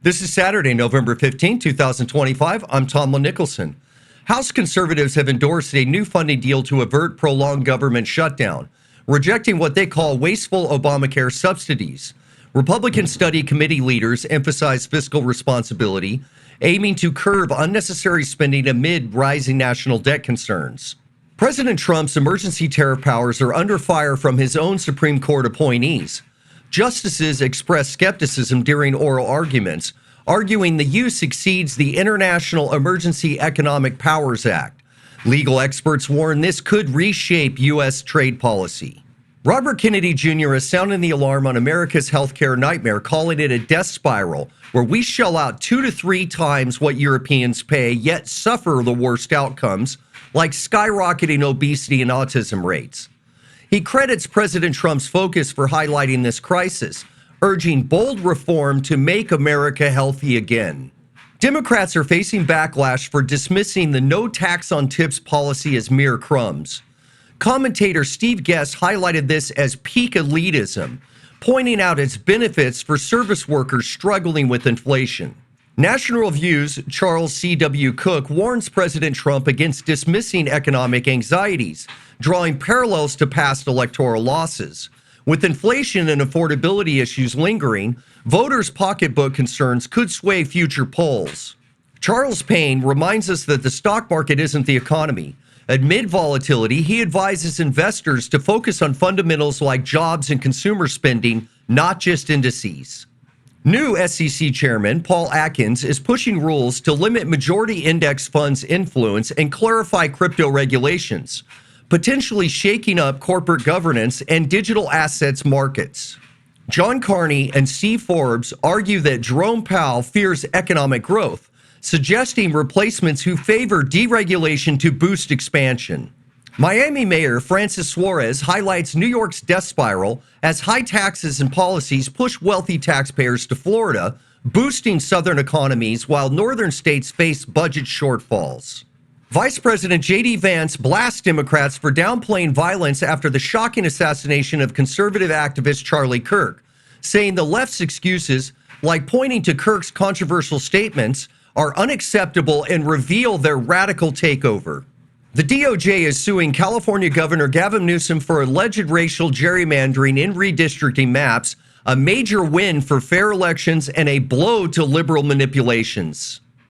This is Saturday, November 15, 2025. I'm Tomlyn Nicholson. House conservatives have endorsed a new funding deal to avert prolonged government shutdown, rejecting what they call wasteful Obamacare subsidies. Republican study committee leaders emphasize fiscal responsibility, aiming to curb unnecessary spending amid rising national debt concerns. President Trump's emergency tariff powers are under fire from his own Supreme Court appointees. Justices expressed skepticism during oral arguments, arguing the use exceeds the International Emergency Economic Powers Act. Legal experts warn this could reshape U.S. trade policy. Robert Kennedy Jr. is sounding the alarm on America's healthcare nightmare, calling it a death spiral, where we shell out 2 to 3 times what Europeans pay, yet suffer the worst outcomes, like skyrocketing obesity and autism rates. He credits President Trump's focus for highlighting this crisis, urging bold reform to make America healthy again. Democrats are facing backlash for dismissing the no tax on tips policy as mere crumbs. Commentator Steve Guest highlighted this as peak elitism, pointing out its benefits for service workers struggling with inflation. National Review's Charles C.W. Cook warns President Trump against dismissing economic anxieties, drawing parallels to past electoral losses. With inflation and affordability issues lingering, voters' pocketbook concerns could sway future polls. Charles Payne reminds us that the stock market isn't the economy. Amid volatility, he advises investors to focus on fundamentals like jobs and consumer spending, not just indices. New SEC Chairman Paul Atkins is pushing rules to limit majority index funds' influence and clarify crypto regulations, potentially shaking up corporate governance and digital assets markets. John Carney and Steve Forbes argue that Jerome Powell fears economic growth, suggesting replacements who favor deregulation to boost expansion. Miami Mayor Francis Suarez highlights New York's death spiral as high taxes and policies push wealthy taxpayers to Florida, boosting southern economies while northern states face budget shortfalls. Vice President J.D. Vance blasts Democrats for downplaying violence after the shocking assassination of conservative activist Charlie Kirk, saying the left's excuses, like pointing to Kirk's controversial statements, are unacceptable and reveal their radical takeover. The DOJ is suing California Governor Gavin Newsom for alleged racial gerrymandering in redistricting maps, a major win for fair elections and a blow to liberal manipulations.